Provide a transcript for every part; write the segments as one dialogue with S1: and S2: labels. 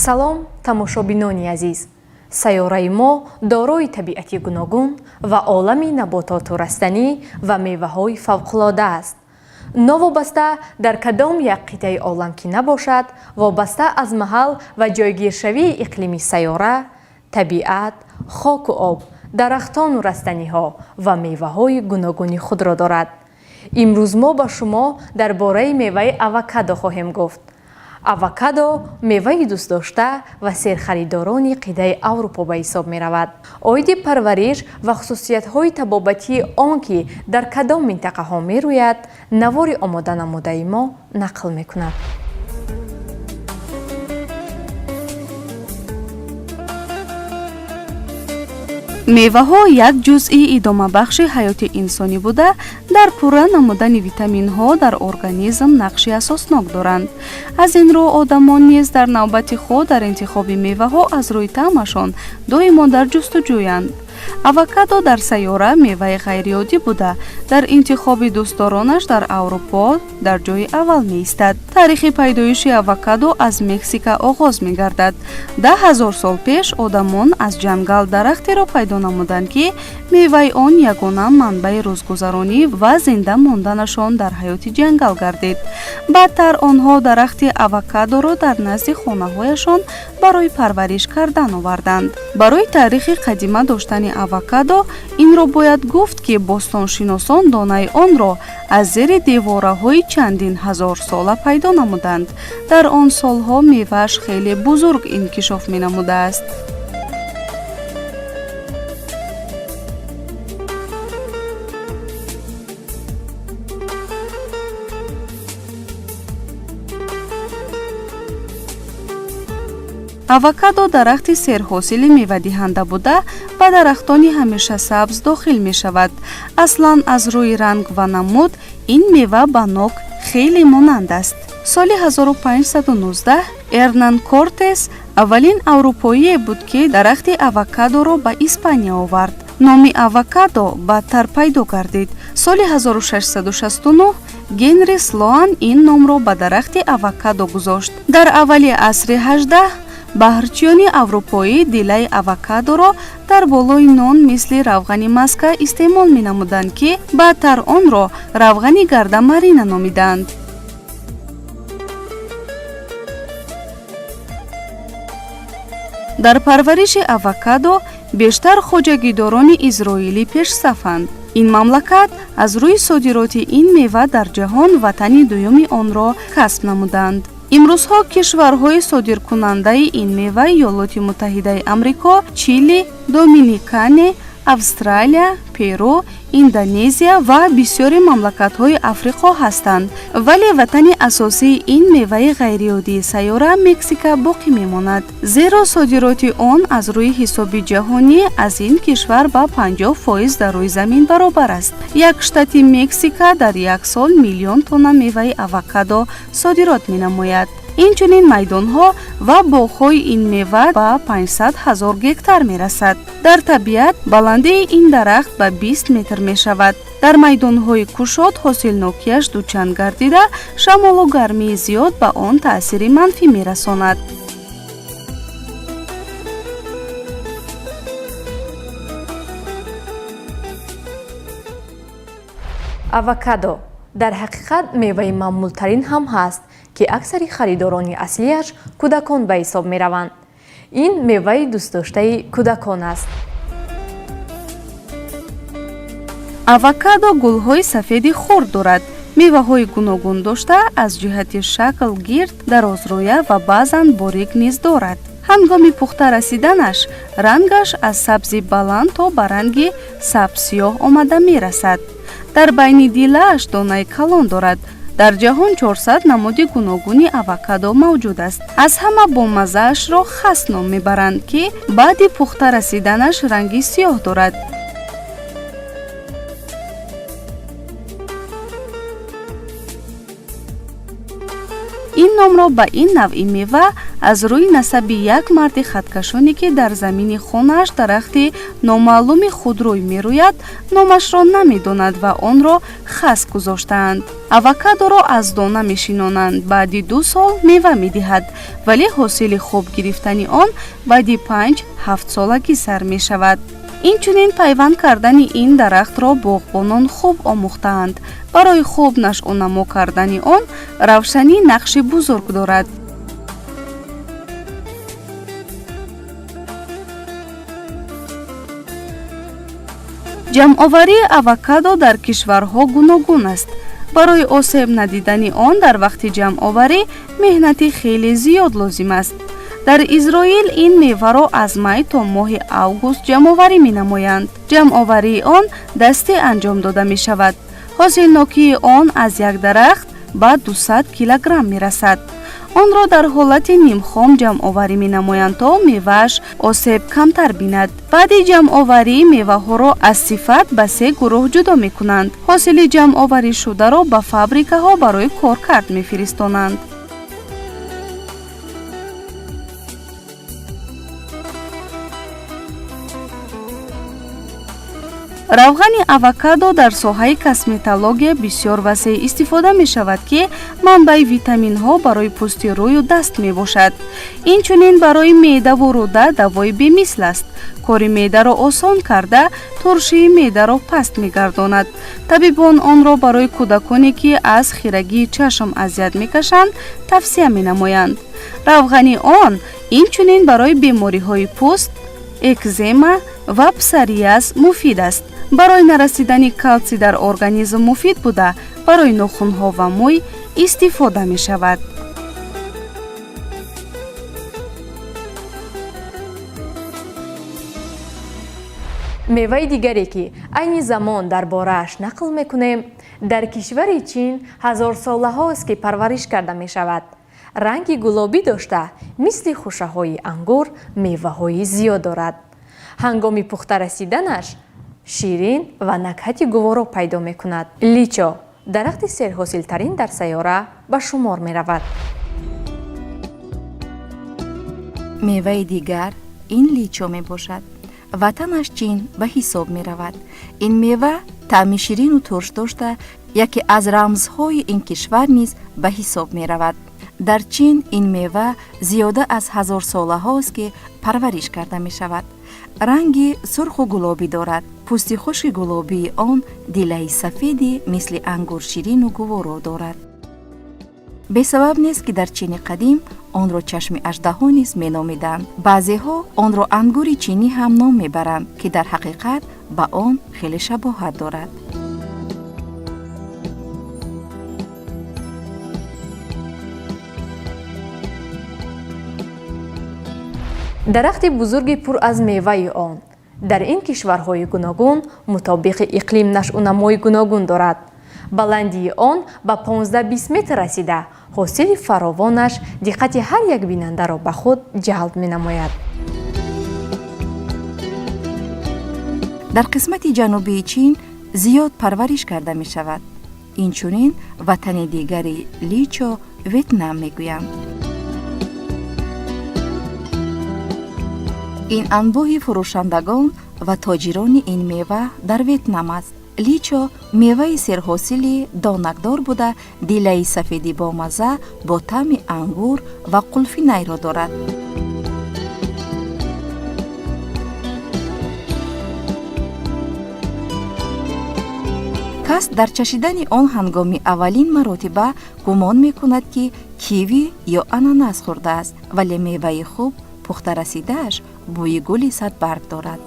S1: салом тамошобинони азиз, сайёраи мо дорои табиати гуногун ва олами набототу растанӣ ва меваҳои фавқулода аст. Новобаста дар кадом як қитъаи олам ки набошад, вобаста аз маҳал ва ҷойгиршавии иқлими сайёра, табиат, хоку об, дарахтону растаниҳо ва меваҳои гуногуни худро дорад. имрӯз мо ба шумо дар бораи меваи авокадо хоҳем гуфт. авокадо меваи дӯстдошта ва серхаридорони қитъаи Аврупо ба ҳисоб меравад. оиди парвариш ва хусусиятҳои табобатии он ки дар кадом минтақаҳо мерӯяд, навори омода намудаи мо нақл мекунад.
S2: меваҳо як ҷузъи идомабахши ҳаёти инсонӣ буда, дар пурра намудани витаминҳо дар организм нақши асоснок доранд. аз ин рӯ одамон низ дар навбати худ дар интихоби меваҳо аз рӯи таъмашон доимо дар ҷустуҷӯянд. авокадо дар сайёра меваи ғайриоддӣ буда, дар интихоби дӯстдоронаш дар Аврупо дар ҷойи аввал меистад. таърихи пайдоиши авокадо аз Мексика оғоз мегардад. 10 000 сол пеш одамон аз ҷангал дарахтеро пайдо намуданд ки меваи он ягона манбаи рӯзгузаронӣ ва зинда монданашон дар ҳаёти ҷангал гардид. баъдтар онҳо дарахти авокадоро дар назди хонаҳояшон барои парвариш кардан оварданд. барои таърихи қадима доштани авокадо инро бояд гуфт ки бостоншиносон донаи онро аз зери девораҳои чандин ҳазор сола пайдо намуданд. дар он солҳо мевааш хеле бузург инкишоф менамудааст. авокадо дарахти серҳосили мевадиҳанда буда, ба дарахтони ҳамешасабз дохил мешавад. аслан аз рӯи ранг ва намуд ин мева ба нок хеле монанд аст. соли 1519 эрнан кортес аввалин аврупоие буд ки дарахти авокадоро ба Испания овард. номи авокадо баъдтар пайдо гардид. соли 1669 генри слоан ин номро ба дарахти авокадо гузошт. дар аввали асри 18 баҳрчиёни аврупоӣ дилаи авокадоро дар болои нон мисли равғани маска истеъмол менамуданд ки баъдтар онро равғани гардамарина номиданд. дар парвариши авокадо бештар хоҷагидорони изроилӣ пешсафанд. ин мамлакат аз рӯи содироти ин мева дар ҷаҳон ватани дуюми онро касб намуданд. имрӯзҳо кишварҳои содиркунандаи ин мева Иёлоти Муттаҳидаи Амрико, Чили, Доминикане, Австралия, Перу, Индонезия ва бисёри мамлакатҳои Африқо ҳастанд, вале ватани асосии ин меваи ғайриоддии сайёра Мексика боқӣ мемонад, зеро содироти он аз рӯи ҳисоби ҷаҳонӣ аз ин кишвар ба 50% дар рӯи замин баробар аст. як штати Мексика дар як сол миллион тонна меваи авокадо содирот менамояд. инчунин майдонҳо ва боғҳои ин мева ба 500 000 гектар мерасад. дар табиат баландии ин дарахт ба 20 метр мешавад. дар майдонҳои кушод ҳосилнокияш дучанд гардида, шамолу гармии зиёд ба он таъсири манфӣ мерасонад.
S1: авокадо дар ҳақиқат меваи маъмултарин ҳам ҳаст ки аксари харидорони аслияш кӯдакон ба ҳисоб мераванд. ин меваи дӯстдоштаи кӯдакон аст.
S2: авокадо гулҳои сафеди хурд дорад. меваҳои гуногун дошта, аз ҷиҳати шакл гирд, дарозрӯя ва баъзан борик низ дорад. ҳангоми пухта расиданаш рангаш аз сабзи баланд то ба ранги сабзсиёҳ омада мерасад. дар байни дилааш донаи калон дорад. дар ҷаҳон 400 намуди гуногуни авокадо мавҷуд аст. аз ҳама бомазаашро хас ном мебаранд ки баъди пухта расиданаш ранги сиёҳ дорад. ин номро ба ин навъи мева аз рӯи насаби як марди хаткашоне ки дар замини хонааш дарахти номаълуми худрӯй мерӯяд, номашро намедонад ва онро хас гузоштаанд. авокадоро аз дона мешинонанд, баъди 2 сол мева медиҳад, вале ҳосили хуб гирифтани он баъди 5-7 солагӣ сар мешавад. инчунин пайванд кардани ин дарахтро боғбонон хуб омӯхтаанд. барои хуб нашъунамо кардани он равшанӣ нақши бузург дорад. ҷамъоварии авокадо дар кишварҳо гуногун аст. барои осеб надидани он дар вақти ҷамъоварӣ меҳнати хеле зиёд лозим аст. дар Изроил ин меваро аз май то моҳи август ҷамъоварӣ менамоянд. ҷамъоварии он дастӣ анҷом дода мешавад. ҳосилнокии он аз як дарахт ба 200 килограмм мерасад. онро дар ҳолати нимхом ҷамъоварӣ менамоянд то мевааш осеб камтар бинад. баъди ҷамъоварӣ меваҳоро аз сифат ба 3 гурӯҳ ҷудо мекунанд. ҳосили ҷамъоваришударо ба фабрикаҳо барои коркард мефиристонанд. равғани авокадо дар соҳаи косметология бисёр васеъ истифода мешавад ки манбаи витаминҳо барои пӯсти рӯю даст мебошад. инчунин барои меъдаву рӯда давои бемисл аст. кори меъдаро осон карда туршии меъдаро паст мегардонад. табибон онро барои кӯдаконе ки аз хирагии чашм азият мекашанд тавсия менамоянд. равғани он инчунин барои бемориҳои пӯст, экзема ва псориаз муфид аст. барои нарасидани калсий дар организм муфид буда барои нохунҳо ва мӯй истифода мешавад.
S1: меваи дигаре ки айни замон дар борааш нақл мекунем, дар кишвари чин ҳазорсолаҳост ки парвариш карда мешавад. ранги гулобӣ дошта мисли хушаҳои ангур меваҳои зиёд дорад. ҳангоми пухта расиданаш ширин ва накҳати гуворо пайдо мекунад. личо дарахти серҳосилтарин дар сайёра ба шумор меравад.
S3: меваи дигар ин личо мебошад. ватанаш чин ба ҳисоб меравад. ин мева таъми ширину турш дошта яке аз рамзҳои ин кишвар низ ба ҳисоб меравад. дар чин ин мева зиёда аз ҳазорсолаҳост ки парвариш карда мешавад. ранги сурху гулобӣ дорад. пӯсти хушки гулобии он дилаи сафеди мисли ангур ширину гуворо дорад. бесабаб нест ки дар чини қадим онро чашми аждаҳо низ меномиданд. баъзеҳо онро ангури чинӣ ҳам ном мебаранд ки дар ҳақиқат ба он хеле шабоҳат дорад.
S1: дарахти бузурги пур аз меваи он дар ин кишварҳои гуногун мутобиқи иқлим нашъунамои гуногун дорад. баландии он ба 15-20 метр расида ҳосили фаровонаш диққати ҳар як бинандаро ба худ ҷалб менамояд.
S3: дар қисмати ҷанубии чин зиёд парвариш карда мешавад. инчунин ватани дигари личо ветнам мегӯянд. ин анбӯҳи фурӯшандагон ва тоҷирони ин мева дар ветнам аст. личо меваи серҳосили донакдор буда дилаи сафеди бомазза бо таъми ангур ва қулфи найро дорад. кас дар чашидани он ҳангоми аввалин маротиба гумон мекунад ки киви ё ананас хӯрдааст, вале меваи хуб пухта расидааш бӯи гули садбарг дорад.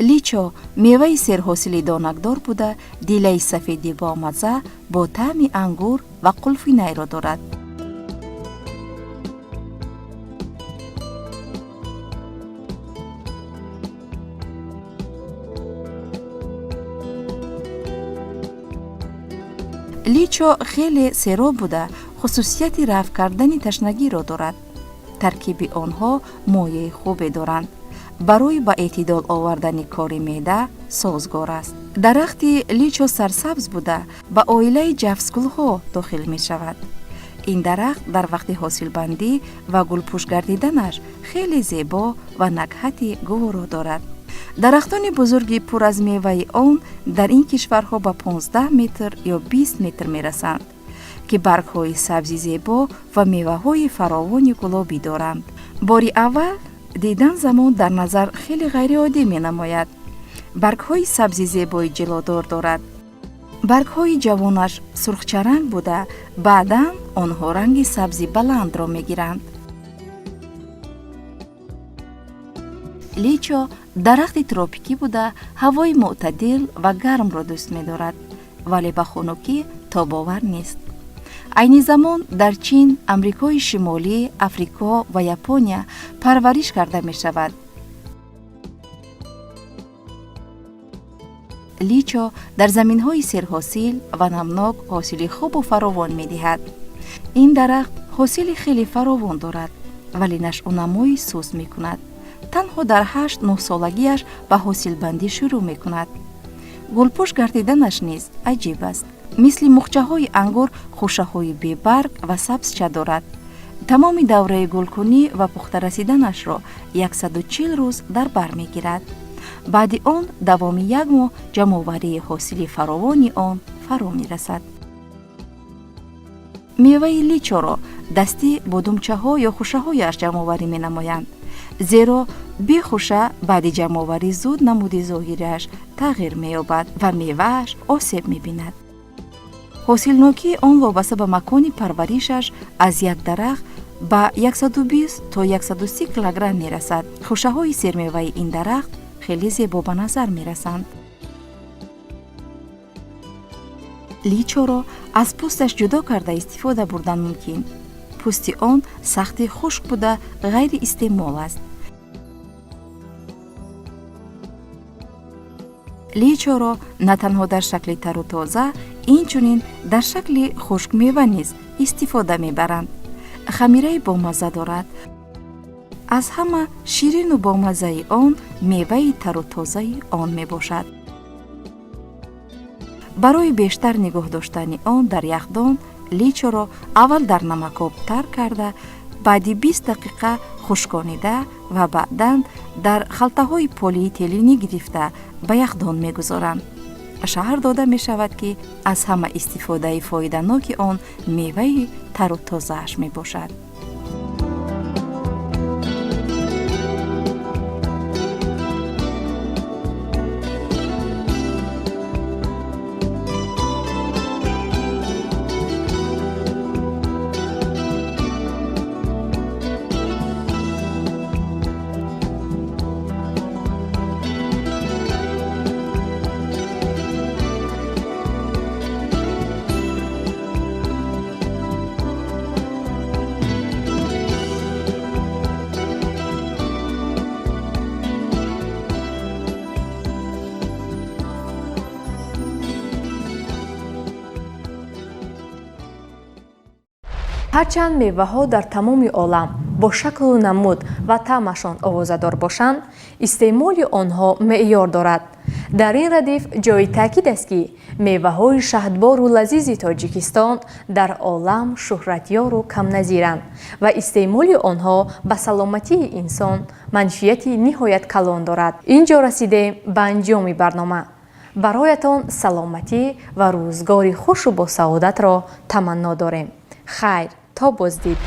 S3: личо меваи серҳосили донакдор буда дилаи сафеди бомазза бо таъми ангур ва қулфи найро дорад. личо хеле сероб буда хусусияти рафъ кардани ташнагиро дорад. таркиби онҳо моеъи хубе доранд. барои ба эътидол овардани кори меъда созгор аст. дарахти личо сарсабз буда ба оилаи ҷафсгулҳо дохил мешавад. ин дарахт дар вақти ҳосилбандӣ ва гулпӯш гардиданаш хеле зебо ва накҳати гуворо дорад. дарахтони бузурги пур аз меваи он дар ин кишварҳо ба 15 метр ё 20 метр мерасанд ки баргҳои сабзи зебо ва меваҳои фаровони гулобӣ доранд. бори аввал дидан замон дар назар хеле ғайриоддӣ менамояд. баргҳои сабзи зебои ҷилодор дорад. баргҳои ҷавонаш сурхчаранг буда баъдан онҳо ранги сабзи баландро мегиранд. личо дарахти тропикӣ буда ҳавои мӯътадил ва гармро дӯст медорад, вале ба хунукӣ тобовар нест. айни замон дар чин, амрикои шимолӣ, африко ва япония парвариш карда мешавад. личо дар заминҳои серҳосил ва намнок ҳосили хубу фаровон медиҳад. ин дарахт ҳосили хеле фаровон дорад, вале нашъунамои сӯз мекунад. танҳо дар 8-9 солагиаш ба ҳосилбандӣ шурӯъ мекунад. гулпӯш гардиданаш низ аҷиб аст. мисли мухчаҳои ангур хушаҳои бебарг ва сабзча дорад. тамоми давраи гулкунӣ ва пухта расиданашро 140 рӯз дар бар мегирад. баъди он давоми 1 моҳ ҷамъоварии ҳосили фаровони он фаро мерасад. меваи личоро дастӣ бодумчаҳо ё хушаҳояш ҷамъоварӣ менамоянд, зеро бехуша баъди ҷамъоварӣ зуд намуди зоҳираш тағйир меёбад ва мевааш осеб мебинад. ҳосилнокии он вобаста ба макони парваришаш аз як дарахт ба 120 то 130 килограмм мерасад. хушаҳои сермеваи ин дарахт хеле зебо ба назар мерасанд. личоро аз пӯсташ ҷудо карда истифода бурдан мумкин. пӯсти он сахти хушк буда ғайриистеъмол аст. личоро на танҳо дар шакли тару тоза, инчунин дар шакли хушкмева низ истифода мебаранд. хамираи бомазза дорад. аз ҳама ширину бомаззаи он меваи тару тозаи он мебошад. барои бештар нигоҳ доштани он дар яхдон, личоро аввал дар намакоб тар карда, баъди 20 дақиқа хушконида ва баъдан дар халтаҳои полиэтиленӣ гирифта ба яхдон мегузоранд. шаҳр дода мешавад ки аз ҳама истифодаи фоиданоки он меваи тару тозааш мебошад.
S1: ҳарчанд меваҳо дар тамоми олам бо шаклу намуд ва таъмашон овозадор бошанд, истеъмоли онҳо меъёр дорад. дар ин радиф ҷои таъкид аст ки меваҳои шаҳдбору лазизи тоҷикистон дар олам шӯҳратёру камназиранд ва истеъмоли онҳо ба саломатии инсон манфиати ниҳоят калон дорад. ин ҷо расидем ба анҷоми барнома. бароятон саломатӣ ва рӯзгори хушу босаодатро таманно дорем. хайр, то боздид.